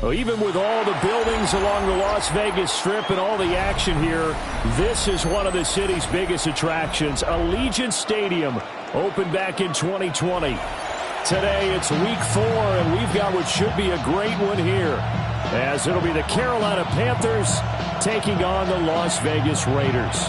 Well, even with all the buildings along the Las Vegas Strip and all the action here, this is one of the city's biggest attractions. Allegiant Stadium opened back in 2020. Today it's week 4, and we've got what should be a great one here, as it'll be the Carolina Panthers taking on the Las Vegas Raiders.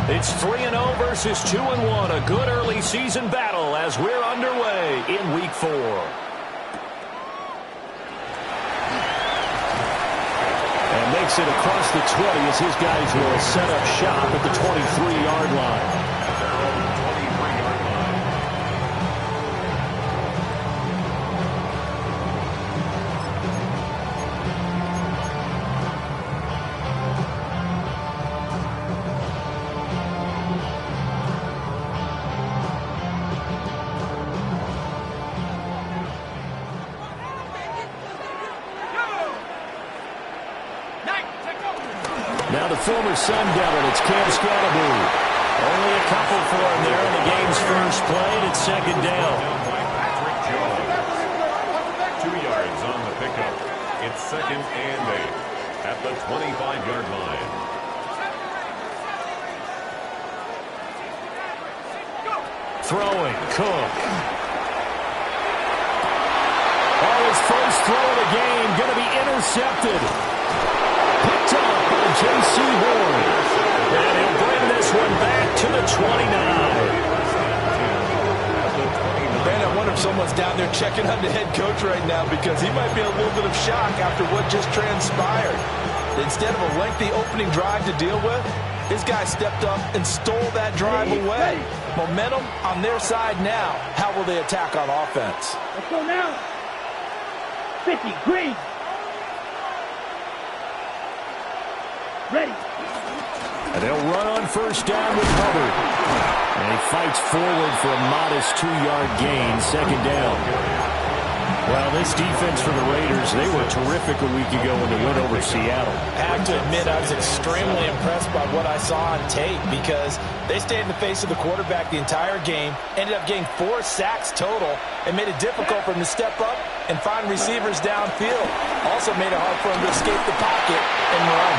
It's 3-0 versus 2-1. A good early season battle as we're underway in week 4. And makes it across the 20 as his guys will set up shop at the 23-yard line. Now the former Sun Devil, it's Cam Scalaboo. Only a couple for him there in the game's first play. It's second down. 2 yards on the pickup. It's 2nd and 8 at the 25-yard line. Throwing, Cook. Oh, his first throw of the game, going to be intercepted. Picked up by J.C. Horn. And he'll bring this one back to the 29. Man, I wonder if someone's down there checking on the head coach right now, because he might be a little bit of shock after what just transpired. Instead of a lengthy opening drive to deal with, his guy stepped up and stole that drive away. Momentum on their side now. How will they attack on offense? Let's go now. 50, green. Ready. And they'll run on first down with Hubbard. And he fights forward for a modest 2-yard gain, second down. Well, this defense for the Raiders, they were terrific a week ago when they went over Seattle. I have to admit, I was extremely impressed by what I saw on tape, because they stayed in the face of the quarterback the entire game, ended up getting 4 sacks total, and made it difficult for him to step up and find receivers downfield. Also made it hard for him to escape the pocket and run.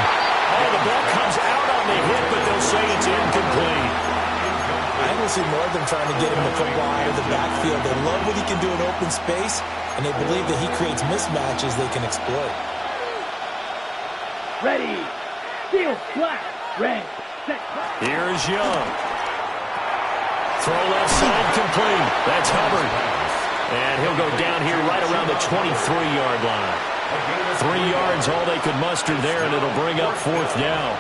Oh, the ball comes out on the hit, but they'll say it's incomplete. I think we'll see more of them trying to get him the football out of the backfield. They love what he can do in open space, and they believe that he creates mismatches they can exploit. Ready. Steel, flat, red, set. Here's Young. Throw left side complete. That's Hubbard. And he'll go down here right around the 23-yard line. 3 yards, all they could muster there, and it'll bring up 4th down.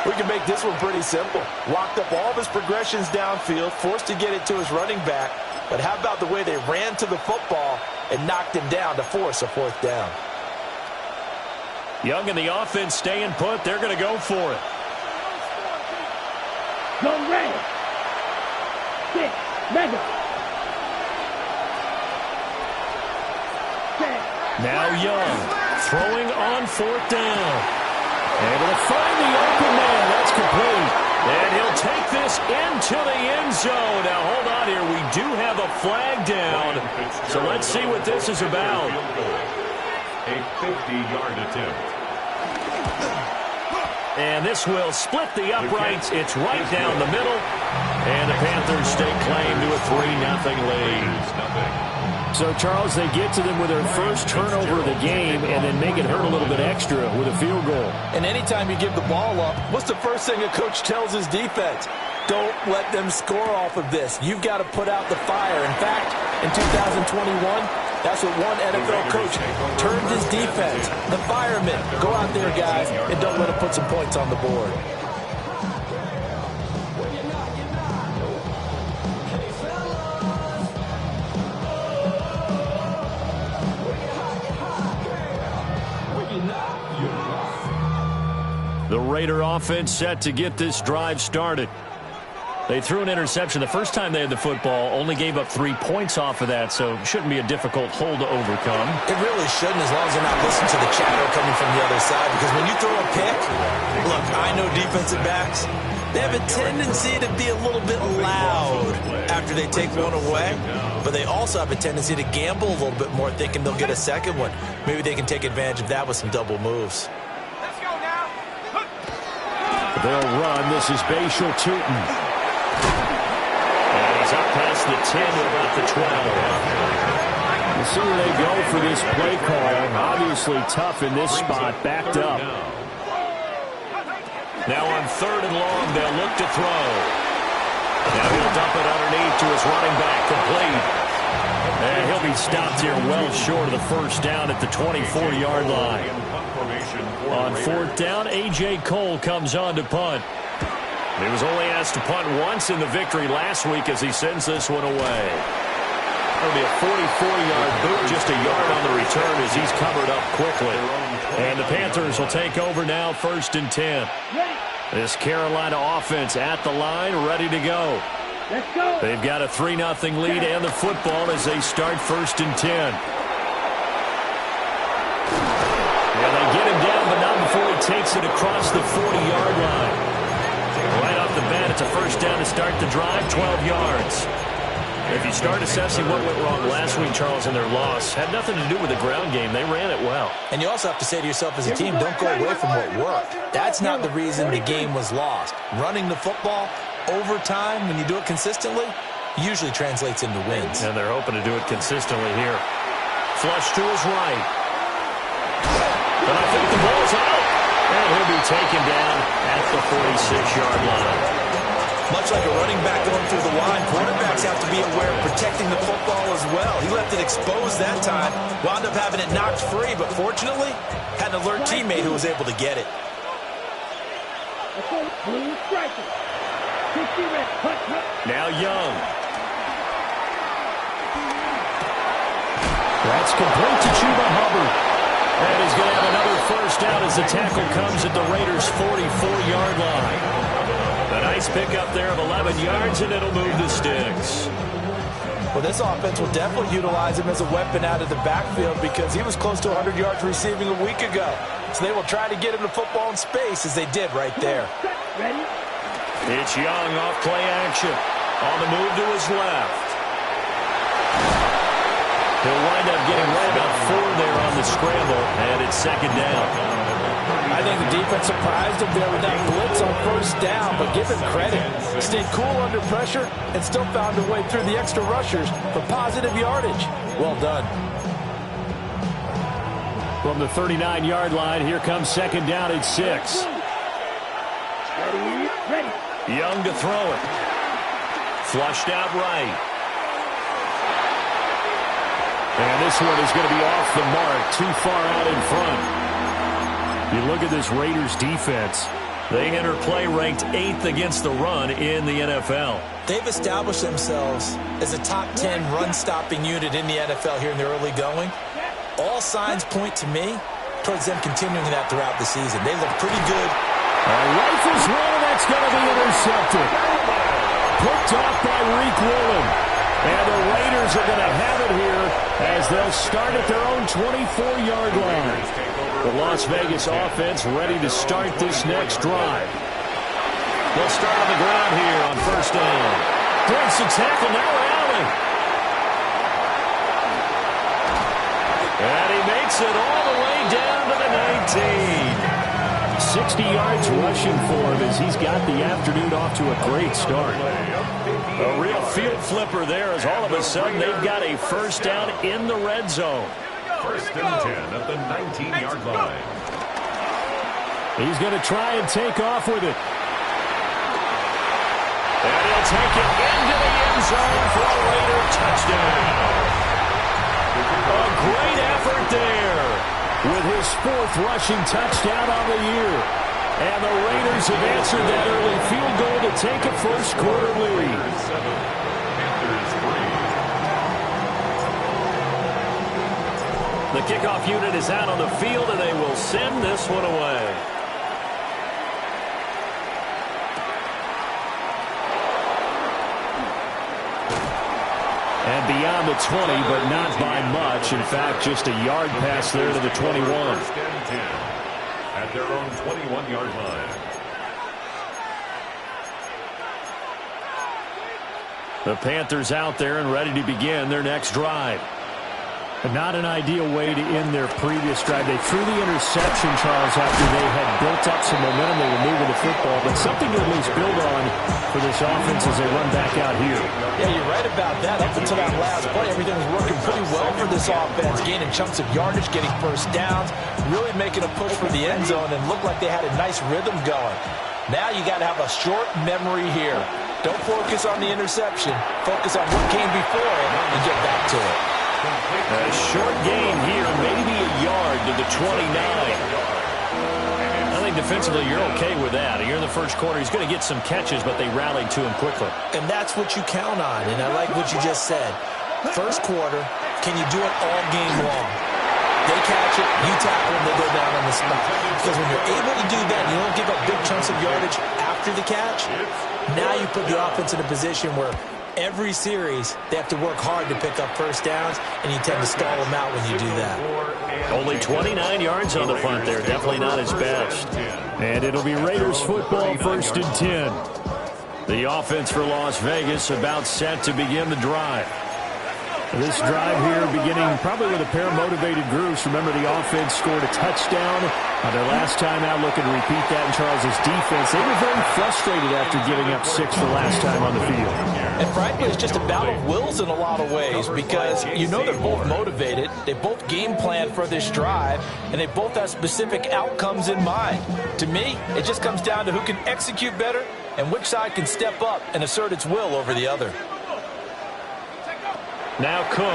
We can make this one pretty simple. Walked up all of his progressions downfield, forced to get it to his running back. But how about the way they ran to the football and knocked him down to force a 4th down? Young and the offense staying put. They're going to go for it. Go red. 6, mega. Now Young, throwing on 4th down. Able to find the open man. That's complete. And he'll take this into the end zone. Now, hold on here. We do have a flag down. So let's see what this is about. A 50-yard attempt. And this will split the uprights. It's right down the middle. And the Panthers stake claim to a 3-0 lead. So, Charles, they get to them with their first turnover of the game and then make it hurt a little bit extra with a field goal. And anytime you give the ball up, what's the first thing a coach tells his defense? Don't let them score off of this. You've got to put out the fire. In fact, in 2021, that's what one NFL coach termed his defense. The firemen. Go out there, guys, and don't let them put some points on the board. The Raider offense set to get this drive started. They threw an interception the first time they had the football, only gave up 3 points off of that, so shouldn't be a difficult hole to overcome. It really shouldn't, as long as they're not listening to the chatter coming from the other side, because when you throw a pick, look, I know defensive backs, they have a tendency to be a little bit loud after they take one away, but they also have a tendency to gamble a little bit more, thinking they'll get a second one. Maybe they can take advantage of that with some double moves. Let's go now. They'll run. This is Bashal Tootin. And he's up past the 10 to about the 12. We'll see where they go for this play call. Obviously tough in this spot, backed up. Now on 3rd and long, they'll look to throw. Now he'll dump it underneath to his running back, complete. And he'll be stopped here well short of the first down at the 24-yard line. On 4th down, A.J. Cole comes on to punt. He was only asked to punt once in the victory last week as he sends this one away. It'll be a 44-yard boot, just a yard on the return as he's covered up quickly. And the Panthers will take over now, 1st and 10. This Carolina offense at the line, ready to go. Let's go. They've got a 3-0 lead and the football as they start 1st and 10. Yeah, they get him down, but not before he takes it across the 40-yard line. Right off the bat, it's a first down to start the drive, 12 yards. If you start assessing what went wrong last week, Charles, in their loss, had nothing to do with the ground game. They ran it well. And you also have to say to yourself as a team, don't go away from what worked. That's not the reason the game was lost. Running the football over time, when you do it consistently, usually translates into wins. And they're hoping to do it consistently here. Flush to his right. But I think the ball's out. And he'll be taken down at the 46-yard line. Much like a running back going through the line, quarterbacks have to be aware of protecting the football as well. He left it exposed that time, wound up having it knocked free, but fortunately, had an alert teammate who was able to get it. Now Young. That's complete to Chuba Hubbard. And he's going to have another first down as the tackle comes at the Raiders' 44-yard line. A nice pickup there of 11 yards, and it'll move the sticks. Well, this offense will definitely utilize him as a weapon out of the backfield because he was close to 100 yards receiving a week ago. So they will try to get him the football in space as they did right there. Ready? It's Young off play action. On the move to his left. He'll wind up getting right about 4 there on the scramble, and it's 2nd down. I think the defense surprised him there with that blitz on 1st down, but give him credit. Stayed cool under pressure and still found a way through the extra rushers for positive yardage. Well done. From the 39-yard line, here comes 2nd down at 6. Ready. Young to throw it. Flushed out right. And this one is going to be off the mark, too far out in front. You look at this Raiders defense. They enter play ranked 8th against the run in the NFL. They've established themselves as a top 10 run-stopping unit in the NFL here in the early going. All signs point to me towards them continuing that throughout the season. They look pretty good. Rifles one, that's going to be intercepted. Picked off by Reek Woolen. And the Raiders are going to have it here as they'll start at their own 24-yard line. The Las Vegas offense ready to start this next drive. They'll start on the ground here on 1st down. Breaks the tackle, now Allen. And he makes it all the way down to the 19. 60 yards rushing for him as he's got the afternoon off to a great start. A real field flipper there as all of a sudden they've got a first down in the red zone. 1st and 10 at the 19-yard line. He's going to try and take off with it. And he'll take it into the end zone for a Raider touchdown. A great effort there with his 4th rushing touchdown on the year. And the Raiders have answered that early field goal to take a first-quarter lead. The kickoff unit is out on the field, and they will send this one away. And beyond the 20, but not by much. In fact, just a yard pass there to the 21. First and 10 at their own 21-yard line. The Panthers out there and ready to begin their next drive. But not an ideal way to end their previous drive. They threw the interception, Charles, after they had built up some momentum. They were moving the football, but something to at least build on for this offense as they run back out here. Yeah, you're right about that. Up until that last play, everything was working pretty well for this offense, gaining chunks of yardage, getting first downs, really making a push for the end zone, and looked like they had a nice rhythm going. Now you got to have a short memory here. Don't focus on the interception. Focus on what came before it and get back to it. A short gain here, maybe a yard to the 29. I think defensively you're okay with that. Here in the first quarter, he's going to get some catches, but they rallied to him quickly. And that's what you count on, and I like what you just said. First quarter, can you do it all game long? They catch it, you tackle them, they go down on the spot. Because when you're able to do that, you don't give up big chunks of yardage after the catch, now you put the offense in a position where every series, they have to work hard to pick up first downs, and you tend to stall them out when you do that. Only 29 yards on the punt there. Definitely not his best. And it'll be Raiders football, 1st and 10. The offense for Las Vegas about set to begin the drive. This drive here beginning probably with a pair of motivated groups. Remember, the offense scored a touchdown on their last time out. Looking to repeat that in Charles's defense. They were very frustrated after giving up 6 the last time on the field. And frankly, it's just a battle of wills in a lot of ways because you know they're both motivated. They both game plan for this drive, and they both have specific outcomes in mind. To me, it just comes down to who can execute better and which side can step up and assert its will over the other. Now Cook.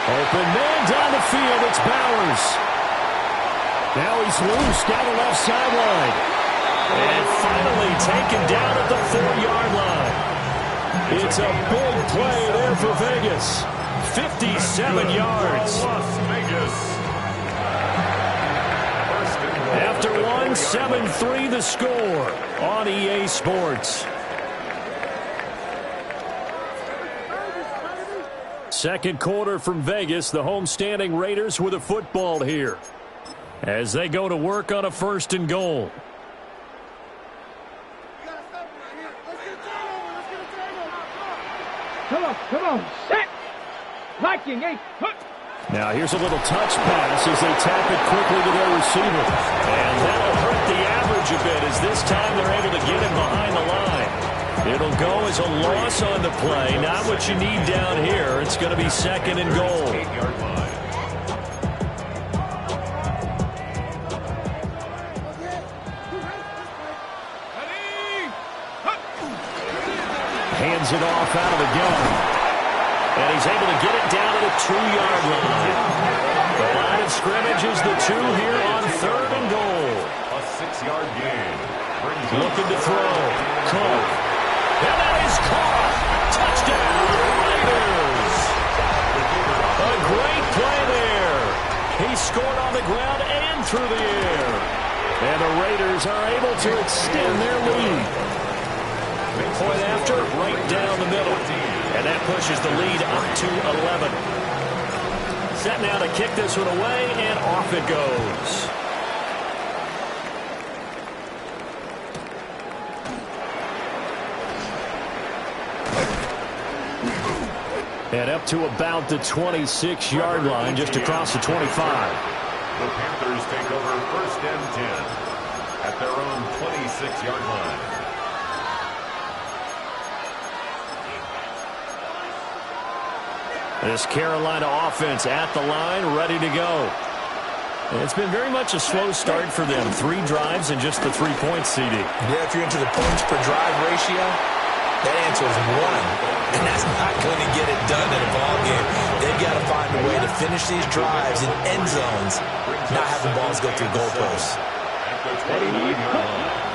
Open man down the field. It's Bowers. Now he's loose down the left sideline. And finally taken down at the 4-yard line. It's a big play there for Vegas. 57 yards. Las Vegas. After one, 7-3 the score on EA Sports. Second quarter from Vegas, the homestanding Raiders with a football here as they go to work on a 1st and goal. Come on, set! Blocking, eh? Now here's a little touch pass as they tap it quickly to their receiver. And that'll hurt the average a bit as this time they're able to get him behind the line. It'll go as a loss on the play. Not what you need down here. It's going to be 2nd and goal. 8-yard line. Hands it off out of the gun. And he's able to get it down to the 2-yard line. The line of scrimmage is the 2 here on 3rd and goal. A 6-yard gain. Looking to throw. Cook. And that is caught. Touchdown, Raiders. A great play there. He scored on the ground and through the air. And the Raiders are able to extend their lead. Point after, right down the middle. And that pushes the lead up to 11. Set now to kick this one away, and off it goes. And up to about the 26-yard line, just across the 25. The Panthers take over 1st and 10 at their own 26-yard line. This Carolina offense at the line, ready to go. And it's been very much a slow start for them. 3 drives and just the 3-point CD. Yeah, if you're into the points per drive ratio, that answer is 1. And that's not going to get it done in a ball game. They've got to find a way to finish these drives in end zones, not have the balls go through goalposts.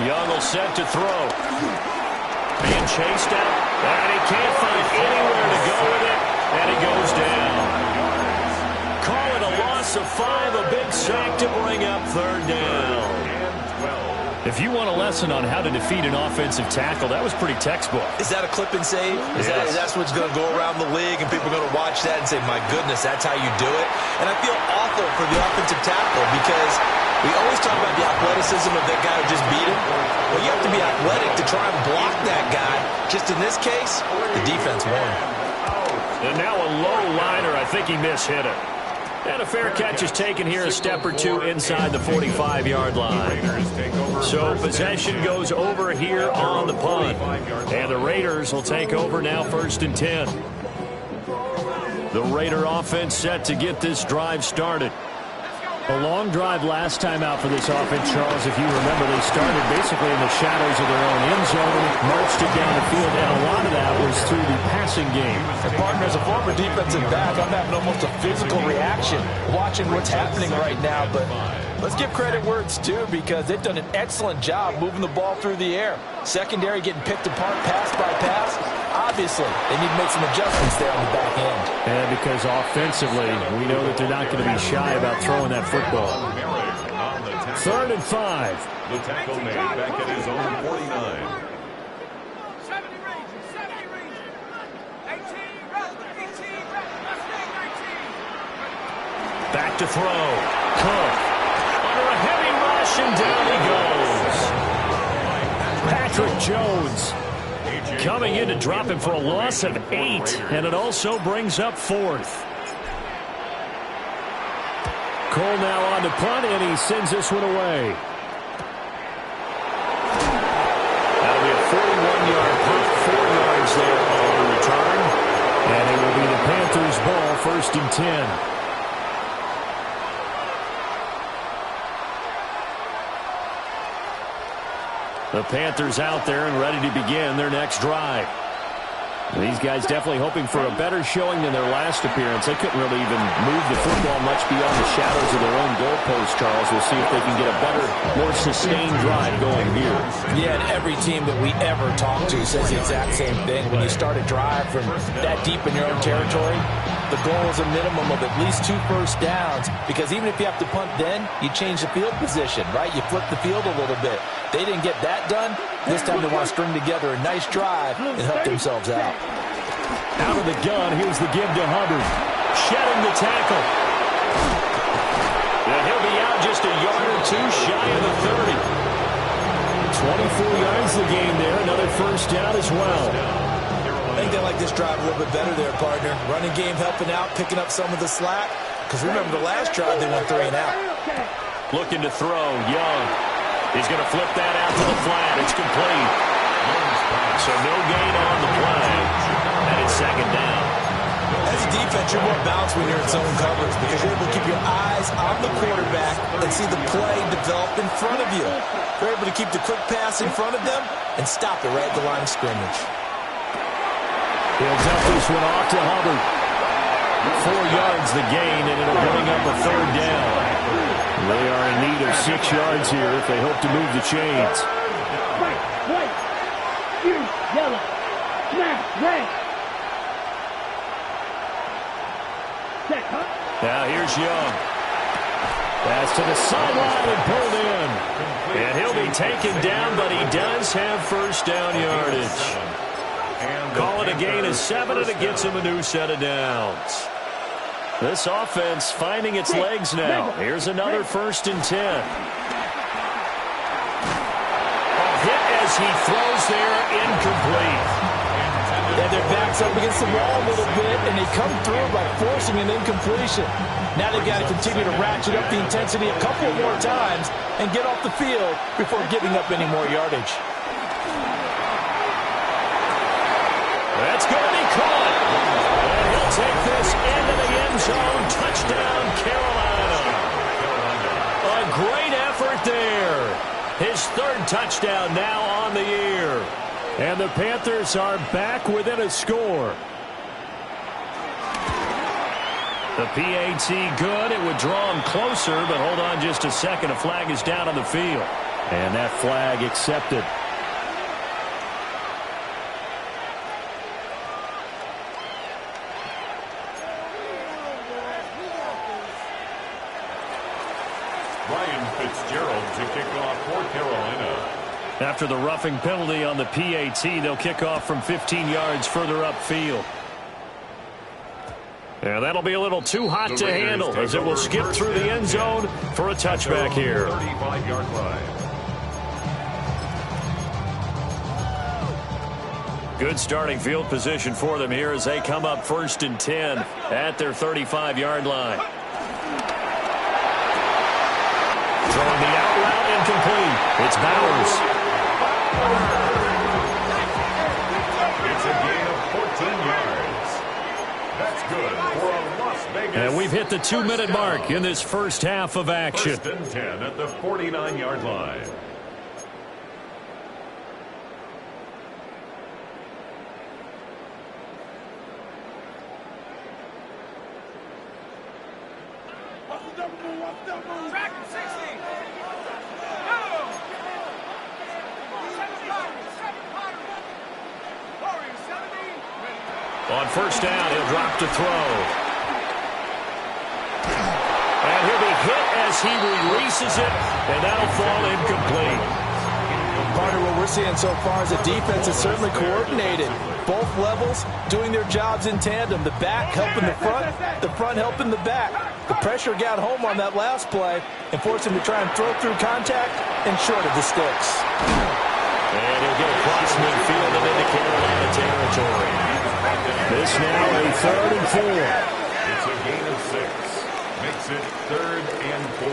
Young will set to throw. Being chased out, and he can't find anywhere to go with it, and he goes down. Call it a loss of 5, a big sack to bring up 3rd down. If you want a lesson on how to defeat an offensive tackle, that was pretty textbook. Is that a clip and save? Is that what's going to go around the league and people are going to watch that and say, my goodness, that's how you do it? And I feel awful for the offensive tackle because we always talk about the athleticism of that guy who just beat him. Well, you have to be athletic to try and block that guy. Just in this case, the defense won. And now a low liner. I think he mishit it. And a fair catch is taken here a step or two inside the 45-yard line. So possession goes over here on the punt. And the Raiders will take over now 1st and 10. The Raider offense set to get this drive started. A long drive last time out for this offense, Charles. If you remember, they started basically in the shadows of their own end zone, marched it down the field, and a lot of that was through the passing game. And partner, as a former defensive back, I'm having almost a physical reaction watching what's happening right now. But let's give credit where it's due because they've done an excellent job moving the ball through the air. Secondary getting picked apart pass by pass. Obviously, they need to make some adjustments there on the back end. And because offensively, we know that they're not going to be shy about throwing that football. 3rd and 5. The tackle made back at his own 49. Back to throw. Cook. Under a heavy rush, and down he goes. Patrick Jones coming in to drop him for a loss of 8, and it also brings up 4th. Cole now on to punt, and he sends this one away. That'll be a 41-yard punt, 4 yards there on the return, and it will be the Panthers' ball, 1st and 10. The Panthers out there and ready to begin their next drive. These guys definitely hoping for a better showing than their last appearance. They couldn't really even move the football much beyond the shadows of their own goalpost, Charles. We'll see if they can get a better, more sustained drive going here. Yeah, and every team that we ever talk to says the exact same thing. When you start a drive from that deep in your own territory, the goal is a minimum of at least 2 first downs, because even if you have to punt then, you change the field position, right? You flip the field a little bit. They didn't get that done. This time they want to string together a nice drive and help themselves out. Out of the gun, here's the give to Hubbard. Shedding the tackle. And he'll be out just a yard or 2 shy of the 30. 24 yards the gain there. Another first down as well. I think they like this drive a little bit better there, partner. Running game helping out, picking up some of the slack. Because remember, the last drive they went 3 and out. Looking to throw, Young. He's going to flip that out to the flat. It's complete. So no gain on the play. And it's 2nd down. As a defense, you're more balanced when you're in zone coverage because you're able to keep your eyes on the quarterback and see the play develop in front of you. You're able to keep the quick pass in front of them and stop it right at the line of scrimmage. He'll dump this one off to Hubbard. 4 yards the gain, and it'll bring up a 3rd down. They are in need of 6 yards here if they hope to move the chains. White, green, yellow, smash, red. Check, huh? Now here's Young. Pass to the sideline and pulled in. And he'll be taken down, but he does have first down yardage. Call it a gain of 7, and it gets him a new set of downs. This offense finding its legs now. Here's another 1st and 10. A hit as he throws there, incomplete. Yeah, their back's up against the wall a little bit, and they come through by forcing an incompletion. Now they've got to continue to ratchet up the intensity a couple more times and get off the field before giving up any more yardage. That's going to be caught. And he'll take this into the end zone. Touchdown, Carolina. A great effort there. His 3rd touchdown now on the year. And the Panthers are back within a score. The PAT good. It would draw him closer, but hold on just a second. A flag is down on the field. And that flag accepted. to kick off for Carolina. After the roughing penalty on the PAT, they'll kick off from 15 yards further upfield. And that'll be a little too hot to handle as it will skip through the end zone for a touchback here. 35-yard line. Good starting field position for them here as they come up 1st and 10 at their 35-yard line. Throwing the out route incomplete. It's Bowers. It's a gain of 14 yards. That's good for a Las Vegas. And we've hit the 2-minute mark in this first half of action. 1st and 10 at the 49-yard line. On 1st down, he'll drop to throw. And he'll be hit as he releases it, and that'll fall incomplete. Part of what we're seeing so far is the defense is certainly coordinated. Both levels doing their jobs in tandem. The back helping the front helping the back. The pressure got home on that last play and forced him to try and throw through contact and short of the sticks. And he'll get across midfield and into Carolina territory. This now a 3rd and 4. It's a gain of 6. Makes it 3rd and 4.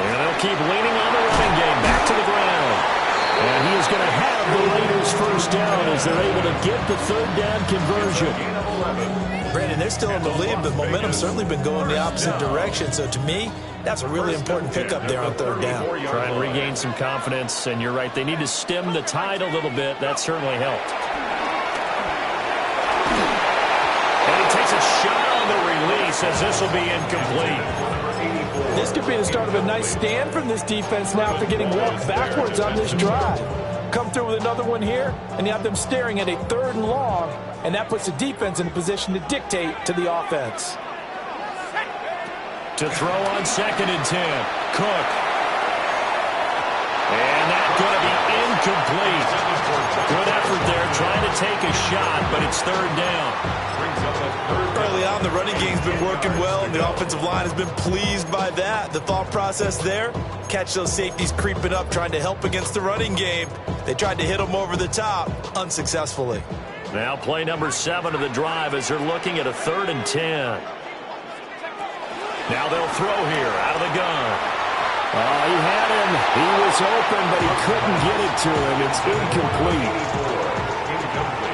And they'll keep leaning on the running game back to the ground. And he is going to have the Raiders 1st down as they're able to get the 3rd down conversion. Brandon, they're still in the lead, but momentum's certainly been going the opposite direction. So to me, that's a really important pickup there on 3rd down. Try and regain some confidence, and you're right. They need to stem the tide a little bit. That certainly helped. And he takes a shot on the release as this will be incomplete. This could be the start of a nice stand from this defense now after getting walked backwards on this drive. Come through with another one here, and you have them staring at a 3rd and long, and that puts the defense in a position to dictate to the offense. To throw on 2nd and 10. Cook. And that's going to be incomplete. Good effort there trying to take a shot, but it's 3rd down. Early on, the running game's been working well, and the offensive line has been pleased by that. The thought process there, catch those safeties creeping up, trying to help against the running game. They tried to hit them over the top, unsuccessfully. Now play number 7 of the drive as they're looking at a 3rd and 10. Now they'll throw here out of the gun. He had him. He was open, but he couldn't get it to him. It's incomplete.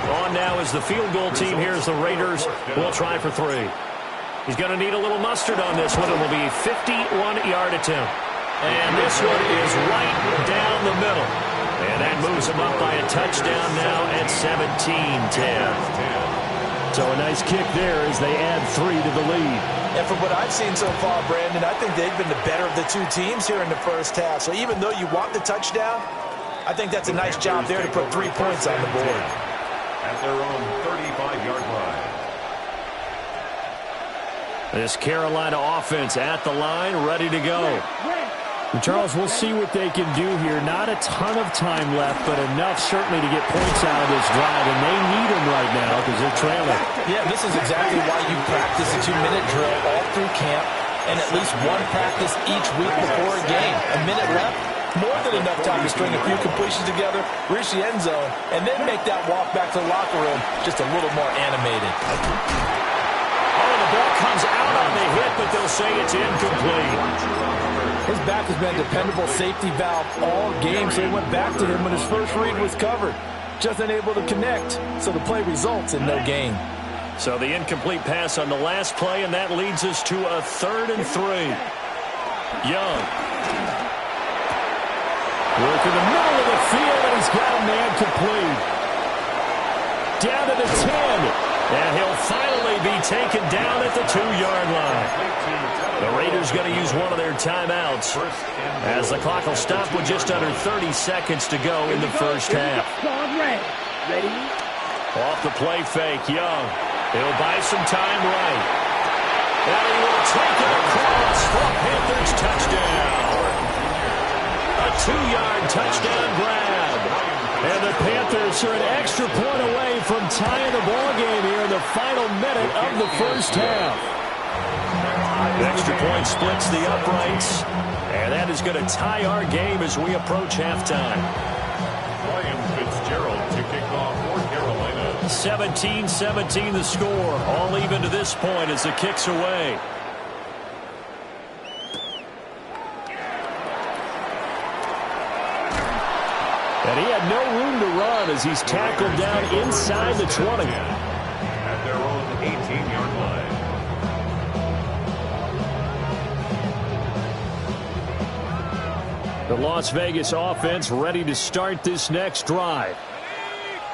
On now is the field goal team. Here's the Raiders. We'll try for 3. He's going to need a little mustard on this one. It will be a 51-yard attempt. And this one is right down the middle. And that moves him up by a touchdown now at 17-10. So a nice kick there as they add 3 to the lead. And from what I've seen so far, Brandon, I think they've been the better of the two teams here in the first half. So even though you want the touchdown, I think that's a nice job there to put 3 points on the board. At their own 35-yard line. This Carolina offense at the line, ready to go. And Charles, we'll see what they can do here. Not a ton of time left, but enough certainly to get points out of this drive, and they need them right now because they're trailing. Yeah, this is exactly why you practice a 2-minute drill all through camp and at least one practice each week before a game. A minute left, more than enough time to string a few completions together, reach the end zone, and then make that walk back to the locker room just a little more animated. Oh, the ball comes out on the hit, but they'll say it's incomplete. His back has been a dependable safety valve all game, so he went back to him when his first read was covered. Just unable to connect, so the play results in no gain. So the incomplete pass on the last play, and that leads us to a 3rd and 3. Young. Work in the middle of the field, and he's got a man complete. Down to the 10. And he'll finally be taken down at the 2-yard line. The Raiders going to use one of their timeouts as the clock will stop with just under 30 seconds to go in the first half. Ready? Off the play fake, Young. He'll buy some time right. And he will take it across for a Panthers touchdown. A 2-yard touchdown grab. And the Panthers are an extra point away from tying the ball game here in the final minute of the first half. The extra point splits the uprights. And that is going to tie our game as we approach halftime. Ryan Fitzgerald to kick off for Carolina. 17-17 the score. All even to this point as the kick's away. And he had no room to run as he's tackled down inside the 20. At their own 18-yard line. The Las Vegas offense ready to start this next drive.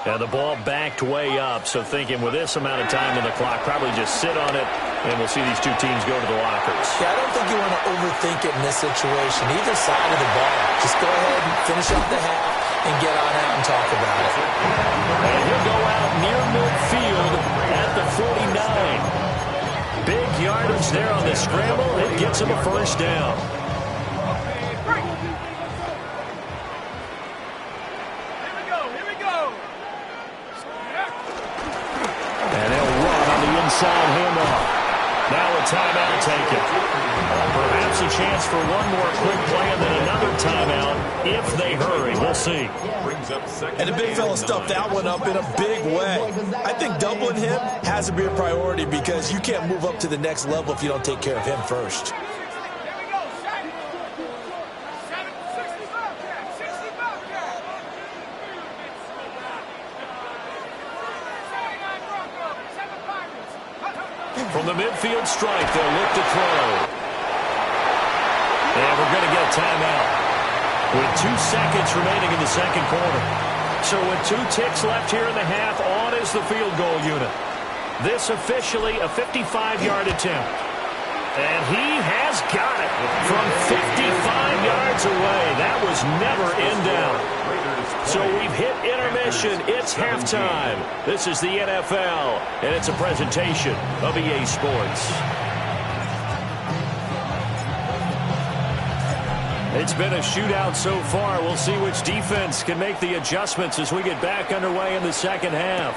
And the ball backed way up, so thinking with this amount of time on the clock, probably just sit on it, and we'll see these two teams go to the lockers. Yeah, I don't think you want to overthink it in this situation. Either side of the ball. Just go ahead and finish up the half and get on out and talk about it. And he'll go out near midfield at the 49. Big yardage there on the scramble. It gets him a first down. And they'll run on the inside handoff. Now a timeout taken. Perhaps a chance for one more quick play and then another timeout if they hurry. We'll see. And the big fella stuffed that one up in a big way. I think doubling him has to be a priority because you can't move up to the next level if you don't take care of him first. From the midfield strike, they'll look to throw. And we're going to get a timeout with 2 seconds remaining in the second quarter. So with 2 ticks left here in the half, on is the field goal unit. This officially a 55-yard attempt. And he has got it from 55 yards away. That was never in doubt. So we've hit intermission. It's halftime. This is the NFL, and it's a presentation of EA Sports. It's been a shootout so far. We'll see which defense can make the adjustments as we get back underway in the second half.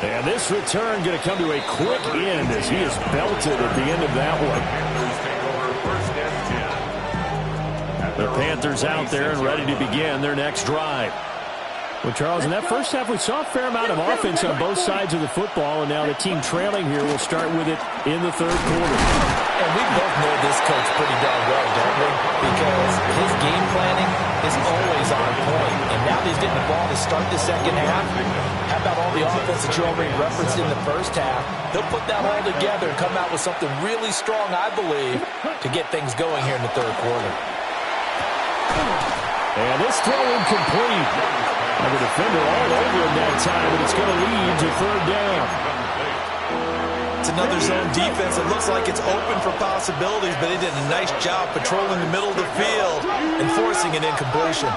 And this return going to come to a quick end as he is belted at the end of that one. The Panthers out there and ready to begin their next drive. Well, Charles, in that first half, we saw a fair amount of offense on both sides of the football, and now the team trailing here will start with it in the third quarter. And we both know this coach pretty darn well, don't we? Because his game planning is always on point. And now that he's getting the ball to start the second half, how about all the offense that you already referenced in the first half? He'll put that all together and come out with something really strong, I believe, to get things going here in the third quarter. And this throw incomplete. And the defender all over him that time, and it's going to lead to third down. It's another zone defense. It looks like it's open for possibilities, but they did a nice job patrolling the middle of the field and forcing an incompletion.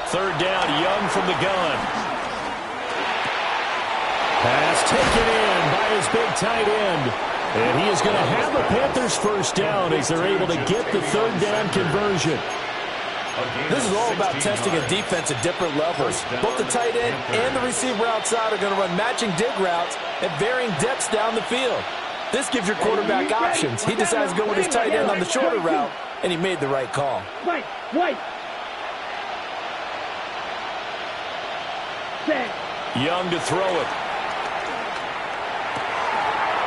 Third down, Young from the gun. Pass taken in by his big tight end. And he is going to have the Panthers first down as they're able to get the third down conversion. This is all about testing a defense at different levels. Both the tight end and the receiver outside are going to run matching dig routes at varying depths down the field. This gives your quarterback options. He decides to go with his tight end on the shorter route, and he made the right call. Young to throw it.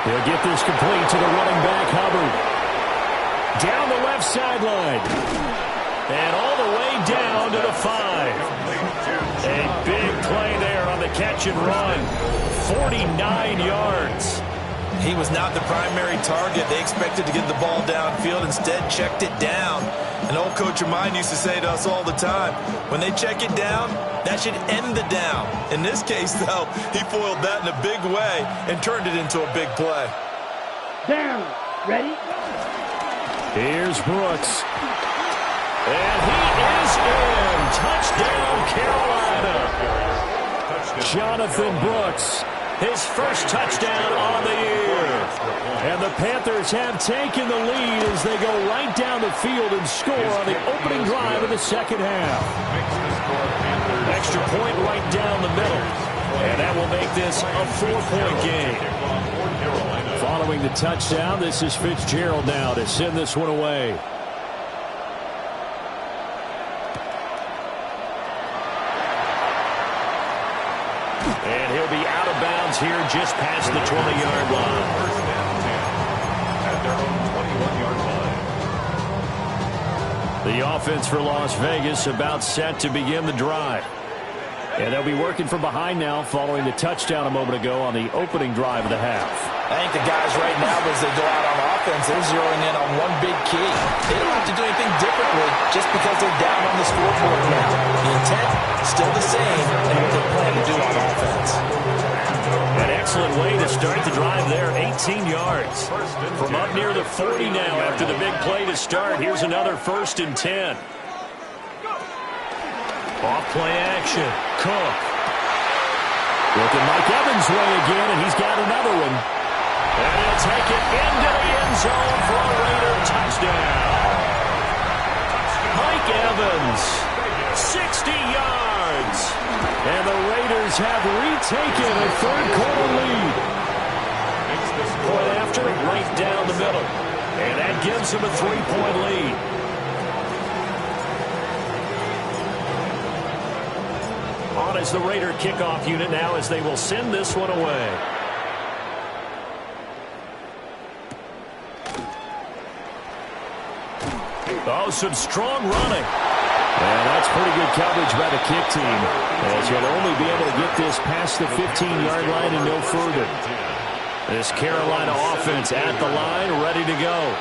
He'll get this complete to the running back, Hubbard. Down the left sideline. And all the way down to the 5. A big play there on the catch and run. 49 yards. He was not the primary target. They expected to get the ball downfield. Instead, checked it down. An old coach of mine used to say to us all the time, when they check it down, that should end the down. In this case, though, he foiled that in a big way and turned it into a big play. Down. Ready? Here's Brooks. Jonathan Brooks, his first touchdown on the year. And the Panthers have taken the lead as they go right down the field and score on the opening drive of the second half. Extra point right down the middle. And that will make this a 4-point game. Following the touchdown, this is Fitzgerald now to send this one away. And he'll be out of bounds here just past the 20-yard line. First down 10 at their own 21-yard line. The offense for Las Vegas about set to begin the drive. And they'll be working from behind now following the touchdown a moment ago on the opening drive of the half. I think the guys right now, as they go out on offense, they're zeroing in on one big key. They don't have to do anything differently just because they're down on the scoreboard now. The intent, still the same, and what they plan to do on offense. An excellent way to start the drive there, 18 yards. From up near the 40 now after the big play to start. Here's another 1st and 10. Off play action. Cook. Looking Mike Evans' way again, and he's got another one. And he'll take it into the end zone for a Raider touchdown. Mike Evans, 60 yards. And the Raiders have retaken a third-quarter lead. Point after, right down the middle. And that gives them a 3-point lead. On as the Raider kickoff unit now as they will send this one away. Oh, some strong running. And that's pretty good coverage by the kick team, as he'll only be able to get this past the 15-yard line and no further. This Carolina offense at the line, ready to go.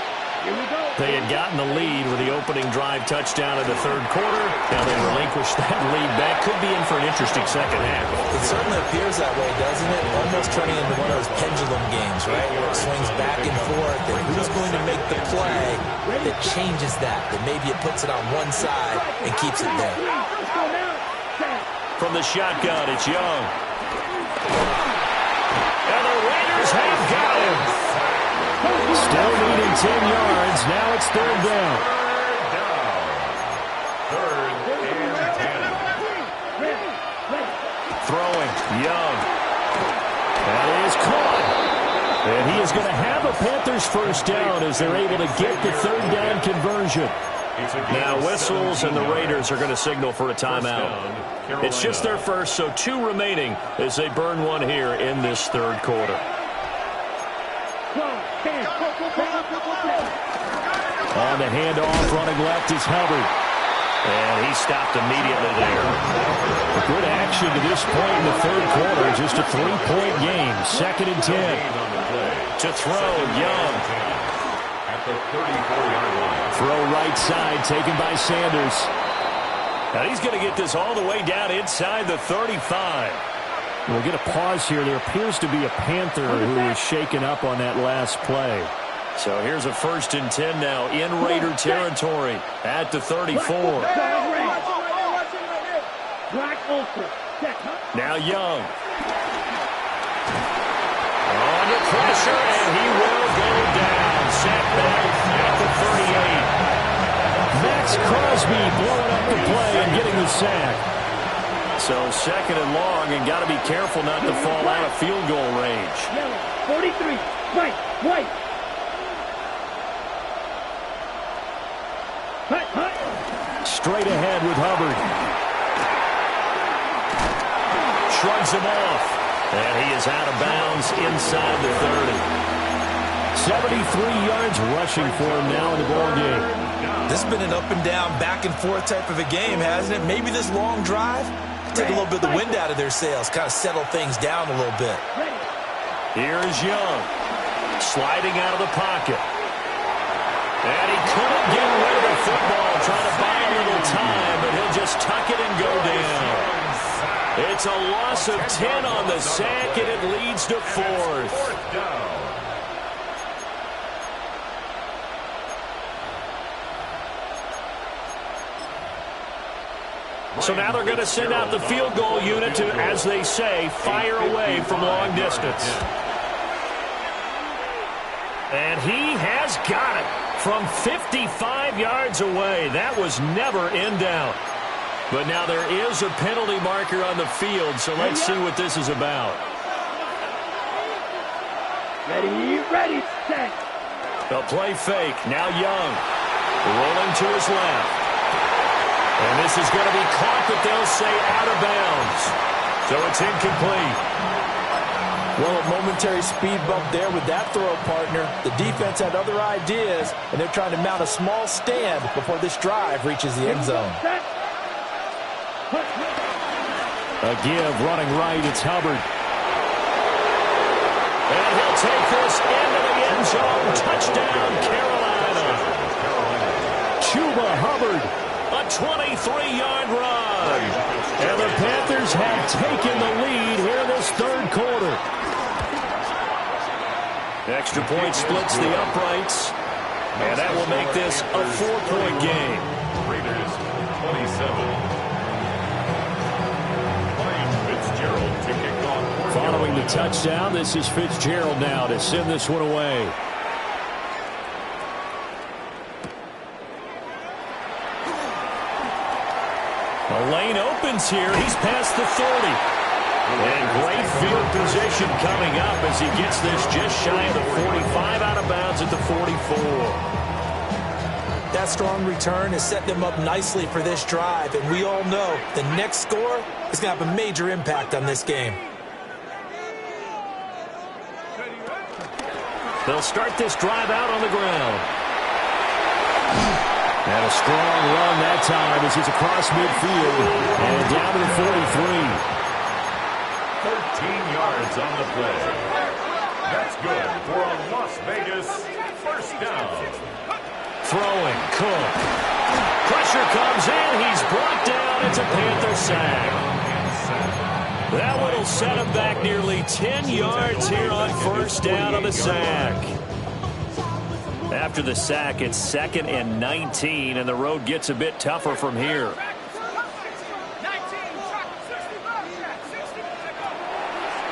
They had gotten the lead with the opening drive touchdown in the third quarter. Now they relinquish that lead back. Could be in for an interesting second half. It certainly appears that way, doesn't it? Almost turning into one of those pendulum games, right? Where it swings back and forth. And who's going to make the play that changes that? That maybe it puts it on one side and keeps it there. From the shotgun, it's Young. And the Raiders have got him. Still needing 10 yards. Now it's third down. Third and 10. Throwing. Young. That is caught. And he is going to have a Panthers first down as they're able to get the third down conversion. Now whistles and the Raiders are going to signal for a timeout. It's just their first, so 2 remaining as they burn one here in this third quarter. On the handoff, running left is Hubbard. And he stopped immediately there. Good action to this point in the third quarter. Just a 3-point game. 2nd and 10. To throw, Young. At the 34-yard line. Throw right side, taken by Sanders. Now he's going to get this all the way down inside the 35. We'll get a pause here. There appears to be a Panther who is shaken up on that last play. So here's a 1st and 10 now in Raider territory at the 34. Now Young. Under pressure, and he will go down. Sacked back at the 38. Max Crosby blowing up the play and getting the sack. So 2nd and long, and got to be careful not to fall out of field goal range. 43, white. Straight ahead with Hubbard. Shrugs him off. And he is out of bounds inside the 30. 73 yards rushing for him now in the ball game. This has been an up and down, back and forth type of a game, hasn't it? Maybe this long drive take a little bit of the wind out of their sails, kind of settle things down a little bit. Here is Young. Sliding out of the pocket. And he couldn't get rid of the football, trying to buy a little time, but he'll just tuck it and go down. It's a loss of 10 on the sack, and it leads to 4th. Fourth down. So now they're going to send out the field goal unit to, as they say, fire away from long distance. And he has got it from 55 yards away. That was never in doubt. But now there is a penalty marker on the field, so let's see what this is about. Ready, set. The play fake. Now Young. Rolling to his left. And this is going to be caught, but they'll say out of bounds. So it's incomplete. Well, a momentary speed bump there with that throw, partner. The defense had other ideas, and they're trying to mount a small stand before this drive reaches the end zone. A give running right. It's Hubbard. And he'll take this into the end zone. Touchdown, Carolina. Chuba Hubbard, a 23-yard run. And the Panthers have taken the lead here in this third quarter. Extra point splits the uprights. And that will make this a 4-point game. Raiders 27. Following the touchdown, this is Fitzgerald now to send this one away. The lane opens here. He's past the 30. And great field position coming up as he gets this just shy of the 45, out of bounds at the 44. That strong return has set them up nicely for this drive, and we all know the next score is going to have a major impact on this game. They'll start this drive out on the ground. And a strong run that time as he's across midfield and down to the 43. 13 yards on the play. That's good for a Las Vegas first down. Throwing, Cook. Pressure comes in. He's brought down. It's a Panther sack. That one will set him back nearly 10 yards here on first down on the sack. After the sack, it's 2nd and 19, and the road gets a bit tougher from here.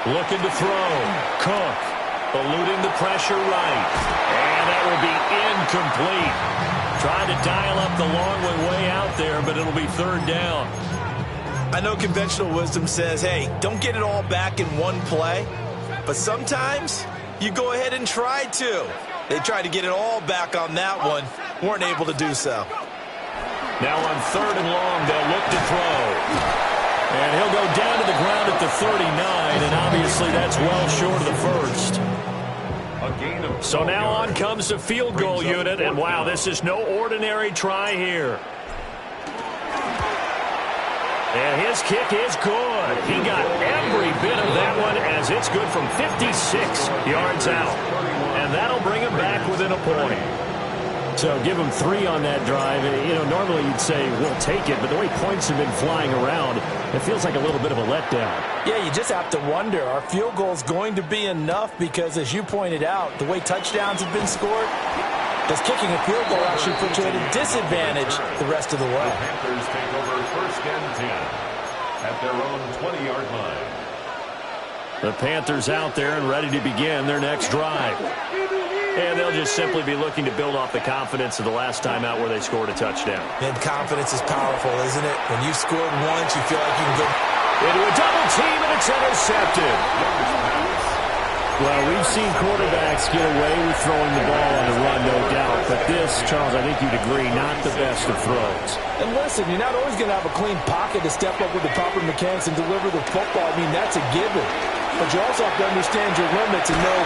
Looking to throw. Cook eluding the pressure right. And that will be incomplete. Trying to dial up the long way out there, but it'll be 3rd down. I know conventional wisdom says, hey, don't get it all back in one play. But sometimes you go ahead and try to. They tried to get it all back on that one. Weren't able to do so. Now on 3rd and long, they'll look to throw. And he'll go down to the ground at the 39, and obviously that's well short of the first. So now on comes the field goal unit, and wow, this is no ordinary try here. And his kick is good. He got every bit of that one as it's good from 56 yards out. And that'll bring him back within a point. So give him 3 on that drive. You know, normally you'd say we'll take it, but the way points have been flying around, it feels like a little bit of a letdown. Yeah, you just have to wonder, are field goals going to be enough? Because as you pointed out, the way touchdowns have been scored, does kicking a field goal actually put you at a disadvantage the rest of the way? The Panthers take over 1st and 10 at their own 20-yard line. The Panthers out there and ready to begin their next drive. And they'll just simply be looking to build off the confidence of the last time out where they scored a touchdown. And confidence is powerful, isn't it? When you've scored once, you feel like you can go into a double team, and it's intercepted. Well, we've seen quarterbacks get away with throwing the ball on the run, no doubt. But this, Charles, I think you'd agree, not the best of throws. And listen, you're not always going to have a clean pocket to step up with the proper mechanics and deliver the football. I mean, that's a given. But you also have to understand your limits and know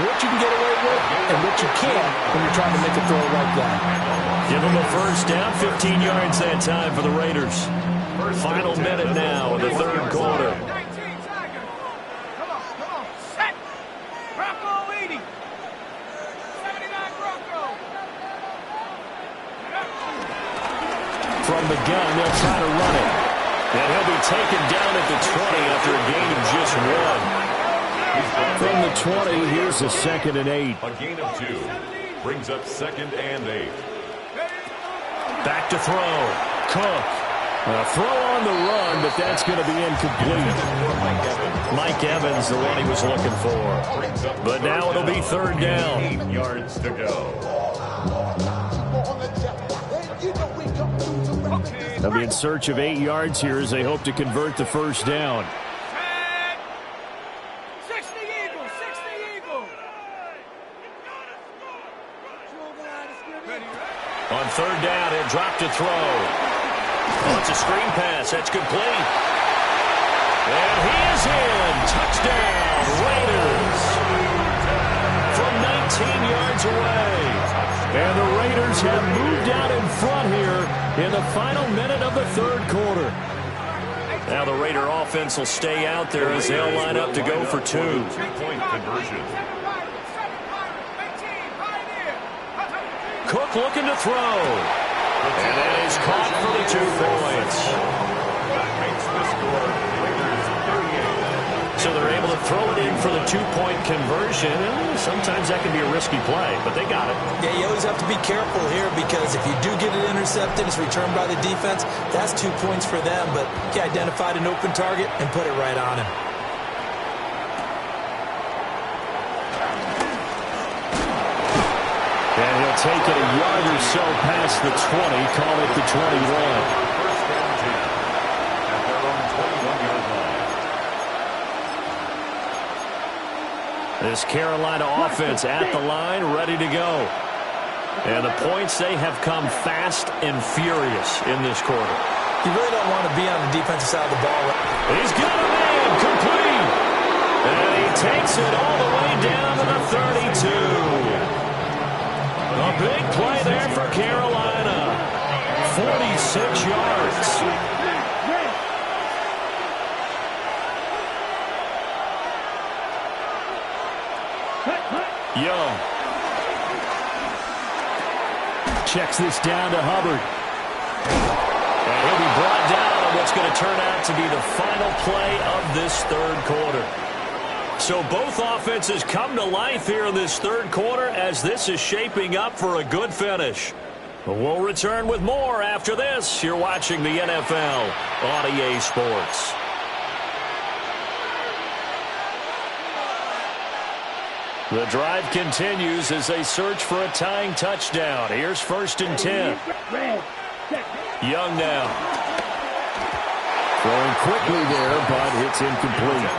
what you can get away with and what you can't when you're trying to make a throw like that. Give them a first down, 15 yards that time for the Raiders. Final minute now in the 3rd quarter. From the gun, they'll try to run it. And he'll be taken down at the 20 after a gain of just 1. From the 20, here's a 2nd and 8. A gain of 2 brings up 2nd and 8. Back to throw. Cook. Throw on the run, but that's going to be incomplete. Mike Evans, the one he was looking for. But now it'll be third down. 8 yards to go. They'll be in search of 8 yards here as they hope to convert the first down. On third down, he'll drop to throw. Oh, it's a screen pass. That's complete. And he is in. Touchdown, Raiders. From 19 yards away. And the Raiders have moved out in front here in the final minute of the third quarter. Now the Raider offense will stay out there as they'll line up to go for 2. Two-point conversion. Cook looking to throw. And that is caught for the 2 points. That makes the score Raiders 38. So they're able to throw it in for the 2-point conversion. And sometimes that can be a risky play, but they got it. Yeah, you always have to be careful here because if you do get it intercepted, it's returned by the defense. That's 2 points for them, but he identified an open target and put it right on him. And he'll take it a yard or so past the 20, call it the 21. First down 10 at their own 21-yard line. This Carolina offense at the line, ready to go. And the points, they have come fast and furious in this quarter. You really don't want to be on the defensive side of the ball. He's got a man, complete. And he takes it all the way down to the 32. A big play there for Carolina. 46 yards. Young. Checks this down to Hubbard. And he'll be brought down on what's going to turn out to be the final play of this third quarter. So both offenses come to life here in this third quarter as this is shaping up for a good finish. We'll return with more after this. You're watching the NFL on EA Sports. The drive continues as they search for a tying touchdown. Here's first and 10. Young now. Throwing quickly there, but it's incomplete.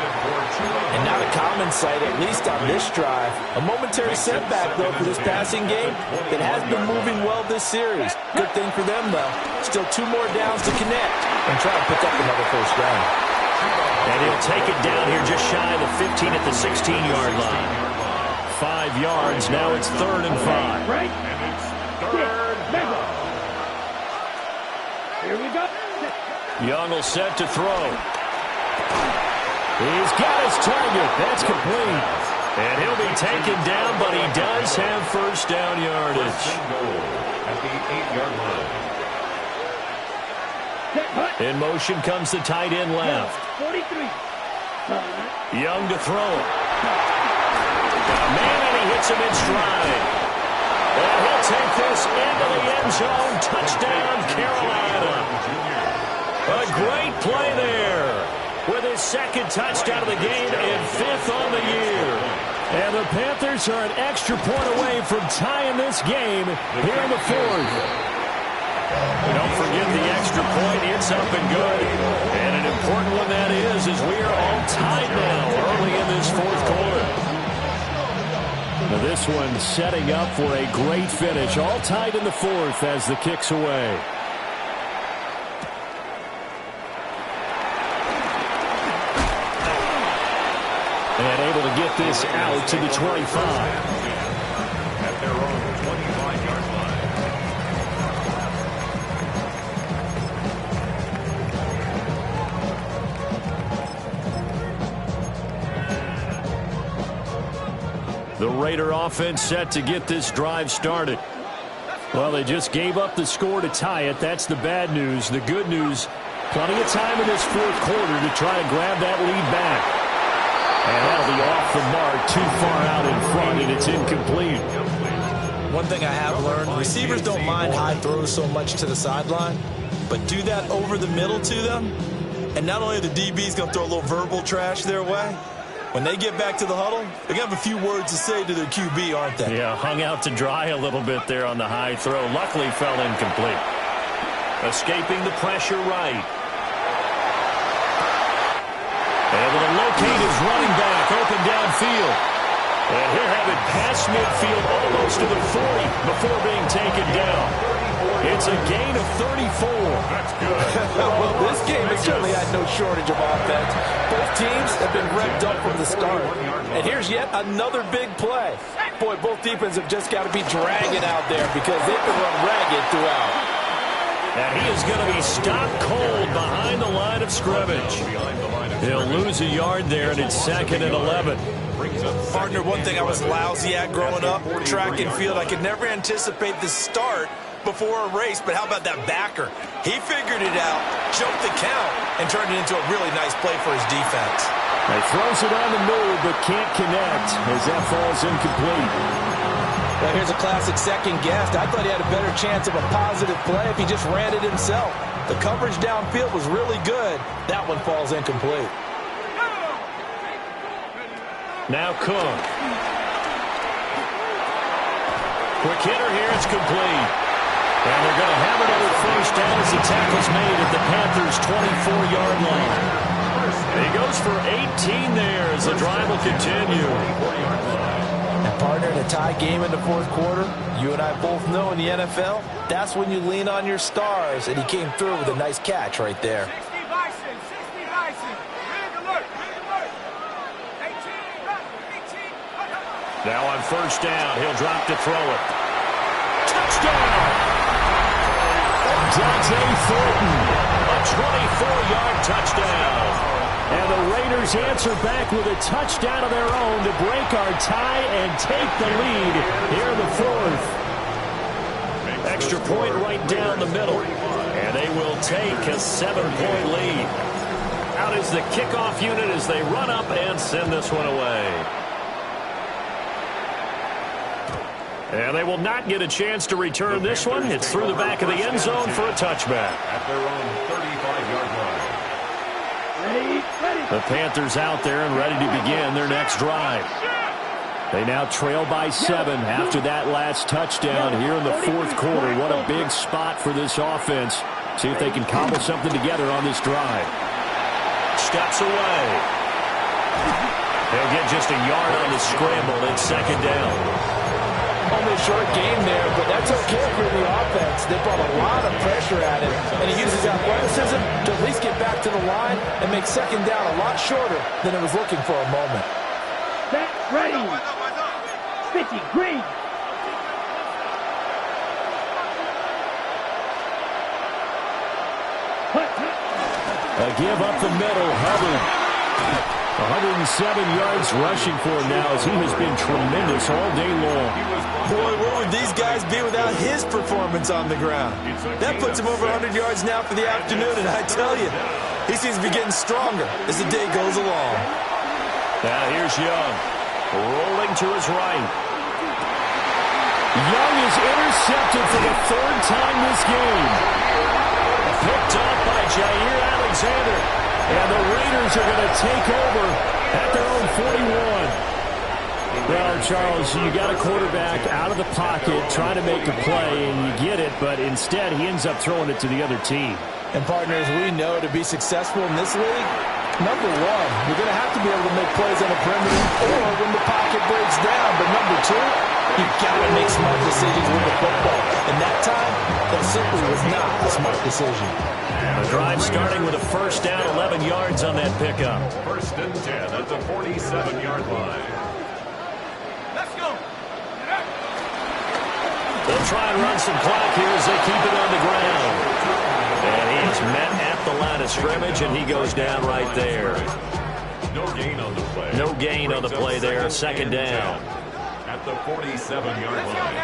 And not a common sight, at least on this drive. A momentary setback, though, for this passing game that has been moving well this series. Good thing for them, though. Still 2 more downs to connect and try to pick up another first down. And he'll take it down here just shy of the 15 at the 16-yard line. 5 yards, now it's 3rd and 5. Right. And it's third down. Here we go. Young will set to throw. He's got his target. That's complete. And he'll be taken down, but he does have first down yardage. First and goal at the 8-yard line. In motion comes the tight end left. 43. Young to throw. Man, and he hits him in stride. And he'll take this into the end zone. Touchdown, Carolina. A great play there with his 2nd touchdown of the game and 5th on the year. And the Panthers are an extra point away from tying this game here in the 4th. Don't forget the extra point. It's up and good. And an important one that is we are all tied now early in this 4th quarter. Now this one setting up for a great finish. All tied in the 4th as the kick's away. And able to get this out to the 25. At their own 25-yard line. The Raider offense set to get this drive started. Well, they just gave up the score to tie it. That's the bad news. The good news, plenty of time in this 4th quarter to try to grab that lead back. And that'll be off the mark, too far out in front, and it's incomplete. One thing I have learned, receivers don't mind high throws so much to the sideline, but do that over the middle to them, and not only are the DBs going to throw a little verbal trash their way, when they get back to the huddle, they're going to have a few words to say to their QB, aren't they? Yeah, hung out to dry a little bit there on the high throw. Luckily fell incomplete. Escaping the pressure right. Able to locate his running back open downfield. And he'll have it past midfield almost to the 40 before being taken down. It's a gain of 34. That's good. Well, this game has certainly had no shortage of offense. Both teams have been revved up from the start. And here's yet another big play. Boy, both defenses have just got to be dragging out there because they've been run ragged throughout. And he is going to be stopped cold behind the line of scrimmage. He'll lose a yard there, and it's 2nd and 11. Partner, one thing I was lousy at growing up, track and field, I could never anticipate the start before a race, but how about that backer? He figured it out, choked the count, and turned it into a really nice play for his defense. He throws it on the move, but can't connect as that falls incomplete. Well, here's a classic second guess. I thought he had a better chance of a positive play if he just ran it himself. The coverage downfield was really good. That one falls incomplete. Now Cook. Quick hitter here, it's complete. And they're going to have it over first down as the tackle's made at the Panthers' 24-yard line. And he goes for 18 there as the drive will continue. And partner, in a tie game in the fourth quarter, you and I both know in the NFL, that's when you lean on your stars, and he came through with a nice catch right there. 60 Bison, 60 Bison. Red alert, red alert. 18. Now on first down, he'll drop to throw it. Touchdown! Dante Thornton, a 24-yard touchdown. And the Raiders answer back with a touchdown of their own to break our tie and take the lead here in the fourth. Extra point right down the middle. And they will take a 7-point lead. Out is the kickoff unit as they run up and send this one away. And they will not get a chance to return this one. It's through the back of the end zone for a touchback. At their own 35-yard line. The Panthers out there and ready to begin their next drive. They now trail by 7 after that last touchdown here in the fourth quarter. What a big spot for this offense. See if they can cobble something together on this drive. Steps away. They'll get just a yard on the scramble. It's 2nd down. Only a short game there, but that's okay for the offense. They brought a lot of pressure at him, and he uses athleticism to at least get back to the line and make 2nd down a lot shorter than it was looking for a moment. Set, ready. 50, green. A give up the middle, Hubbard. 107 yards rushing for him now as he has been tremendous all day long. Boy, where would these guys be without his performance on the ground? That puts him over 100 yards now for the afternoon, and I tell you, he seems to be getting stronger as the day goes along. Now here's Young, rolling to his right. Young is intercepted for the 3rd time this game. Picked up by Jair Alexander. And the Raiders are going to take over at their own 41. Well, Charles, you got a quarterback out of the pocket trying to make a play, and you get it, but instead he ends up throwing it to the other team. And partners, we know to be successful in this league, number one, you're going to have to be able to make plays on the perimeter or when the pocket breaks down. But number two, you've got to make smart decisions with the football. And that time, that simply was not a smart decision. The drive starting with a first down, 11 yards on that pickup. 1st and 10 at the 47-yard line. Let's go. They'll try and run some clock here as they keep it on the ground. And he is met at the line of scrimmage, and he goes down right there. No gain on the play. No gain on the play there, 2nd down. At the 47-yard line.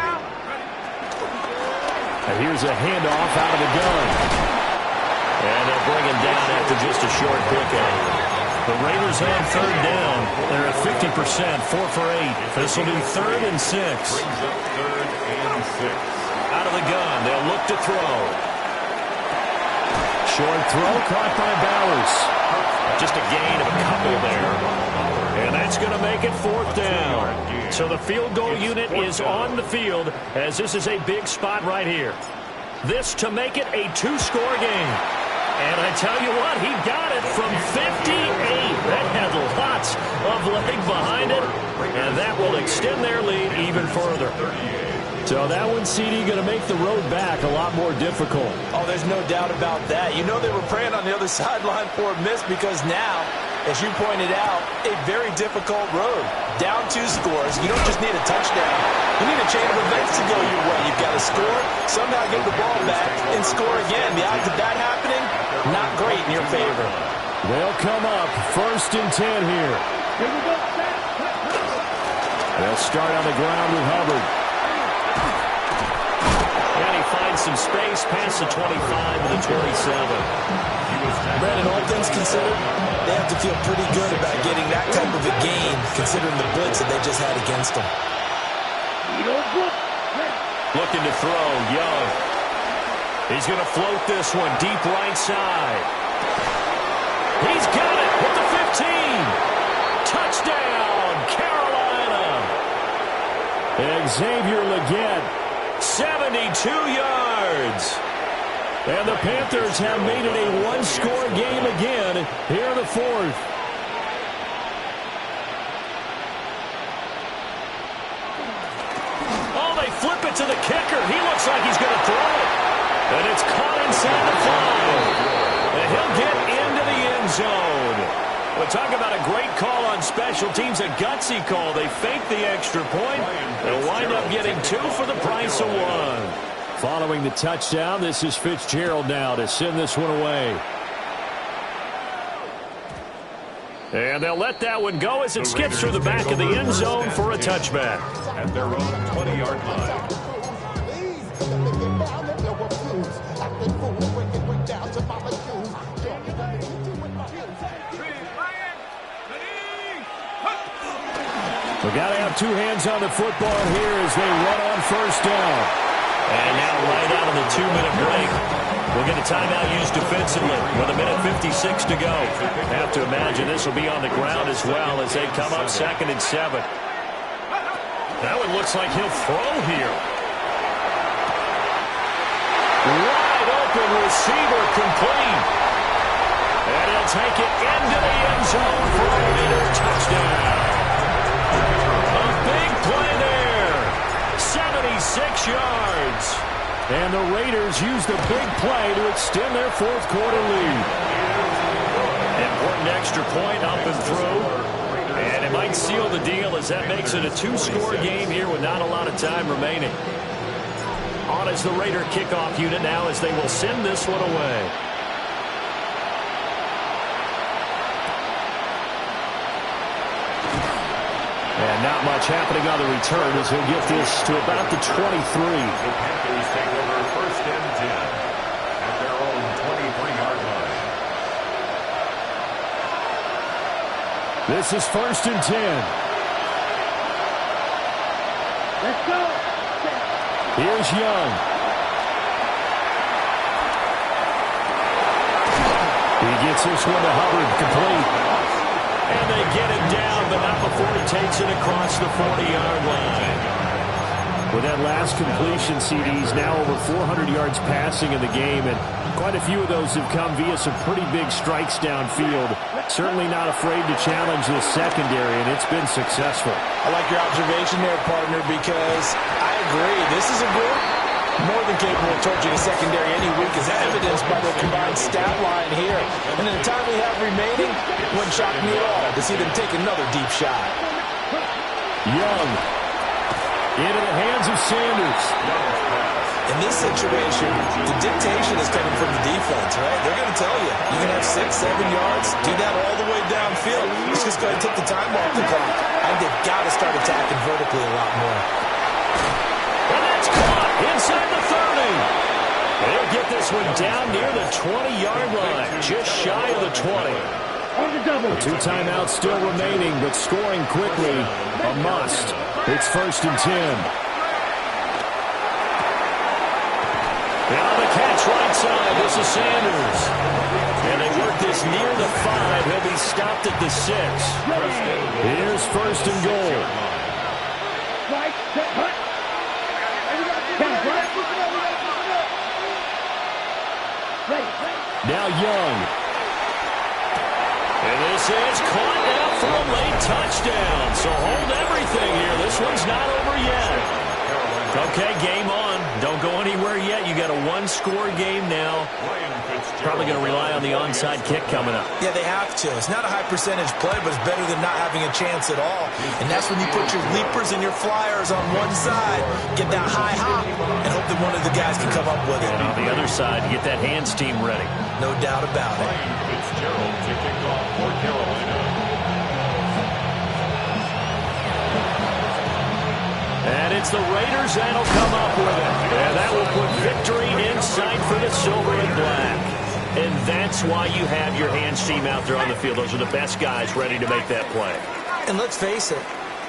And here's a handoff out of the gun. And they'll bring him down after just a short pickup. The Raiders have 3rd down. They're at 50%, 4 for 8. This will be 3rd and 6. Brings up 3rd and 6. Out of the gun, they'll look to throw. Short throw caught by Bowers. Just a gain of a couple there. And that's going to make it 4th down. So the field goal unit is on the field as this is a big spot right here. This to make it a 2-score game. And I tell you what, he got it from 58. That had lots of leg behind it. And that will extend their lead even further. So that one, CD, going to make the road back a lot more difficult. Oh, there's no doubt about that. You know they were praying on the other sideline for a miss because now, as you pointed out, a very difficult road. Down 2 scores. You don't just need a touchdown. You need a chain of events to go your way. You've got to score, somehow get the ball back, and score again. The odds of that happening, not great in your favor. They'll come up 1st and 10 here. They'll start on the ground with Hubbard. And he finds some space past the 25 and the 27. Brandon, all things considered, they have to feel pretty good about getting that type of a gain, considering the blitz that they just had against them. Looking to throw, Young. He's going to float this one deep right side. He's got it with the 15. Touchdown, Carolina. Xavier Legette. 72 yards. And the Panthers have made it a 1-score game again here in the 4th. Oh, they flip it to the kicker. He looks like he's going to throw it. And it's caught inside the 5. And he'll get into the end zone. We'll talk about a great call on special teams, a gutsy call. They fake the extra point. They'll wind up getting 2 for the price of 1. Following the touchdown, this is Fitzgerald now to send this one away. And they'll let that one go as it skips through the back of the end zone for a touchback. At their own 20-yard line. We've got to have 2 hands on the football here as they run on 1st down. And now right out of the 2-minute break, we'll get a timeout used defensively with 1:56 to go. Have to imagine this will be on the ground as well as they come up 2nd and 7. That one looks like he'll throw here. Wide open receiver complete. And he'll take it into the end zone for a Raider touchdown. A big play there. 76 yards. And the Raiders use the big play to extend their 4th quarter lead. Important extra point up and through. And it might seal the deal as that makes it a 2-score game here with not a lot of time remaining. On as the Raider kickoff unit now as they will send this one away. And not much happening on the return as he'll get this to about the 23. The Panthers take over 1st and 10 at their own 23-yard line. This is 1st and 10. Let's go. Here's Young. He gets this one to Hubbard, complete. And they get him down, but not before he takes it across the 40-yard line. With that last completion, CD's now over 400 yards passing in the game, and quite a few of those have come via some pretty big strikes downfield. Certainly not afraid to challenge this secondary, and it's been successful. I like your observation there, partner, because I agree. This is a group more than capable of torching a secondary any week, as evidenced by their combined stat line here. And in the time we have remaining, wouldn't shock me at all to see them take another deep shot. Young into the hands of Sanders. In this situation, the dictation is coming from the defense, right? They're going to tell you, you can have 6, 7 yards, do that all the way downfield. Let's just go ahead and take the time off the clock. I think they've got to start attacking vertically a lot more. And that's caught inside the 30. They'll get this one down near the 20-yard line, just shy of the 20. On the double. 2 timeouts still remaining, but scoring quickly, a must. It's 1st and 10. And on the catch right inside. This is Sanders. And they work this near the 5. He'll be stopped at the 6. Here's first and goal. Now Young. And this is caught out for a late touchdown. So hold everything here. This one's not over yet. Okay, game on. Don't go anywhere yet. You got a one-score game now. Probably going to rely on the onside kick coming up. Yeah, they have to. It's not a high-percentage play, but it's better than not having a chance at all. And that's when you put your leapers and your flyers on one side, get that high hop, and hope that one of the guys can come up with it. And on the other side, get that hands team ready. No doubt about it. Fitzgerald to kick off for Carolina. And it's the Raiders that'll come up with it. And that will put victory in sight for the silver and black. And that's why you have your hands team out there on the field. Those are the best guys ready to make that play. And let's face it,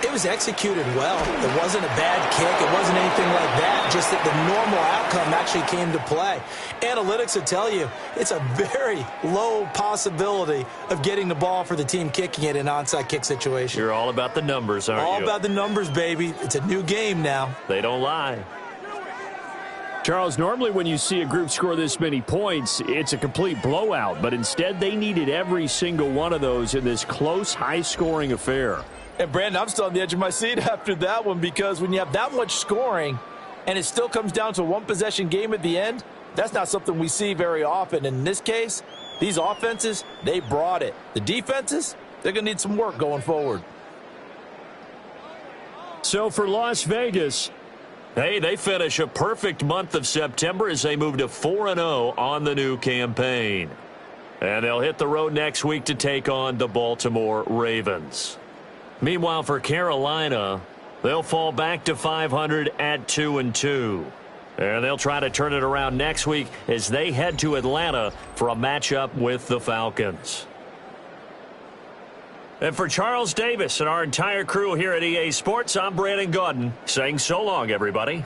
it was executed well. It wasn't a bad kick. It wasn't anything like that. Just that the normal outcome actually came to play. Analytics will tell you it's a very low possibility of getting the ball for the team kicking it in an onside kick situation. You're all about the numbers, aren't you? All about the numbers, baby. It's a new game now. They don't lie. Charles, normally when you see a group score this many points, it's a complete blowout. But instead, they needed every single one of those in this close, high-scoring affair. And, Brandon, I'm still on the edge of my seat after that one because when you have that much scoring and it still comes down to a one-possession game at the end, that's not something we see very often. In this case, these offenses, they brought it. The defenses, they're going to need some work going forward. So for Las Vegas, hey, they finish a perfect month of September as they move to 4-0 on the new campaign. And they'll hit the road next week to take on the Baltimore Ravens. Meanwhile, for Carolina, they'll fall back to 500 at 2-2. And they'll try to turn it around next week as they head to Atlanta for a matchup with the Falcons. And for Charles Davis and our entire crew here at EA Sports, I'm Brandon Gaudin saying so long, everybody.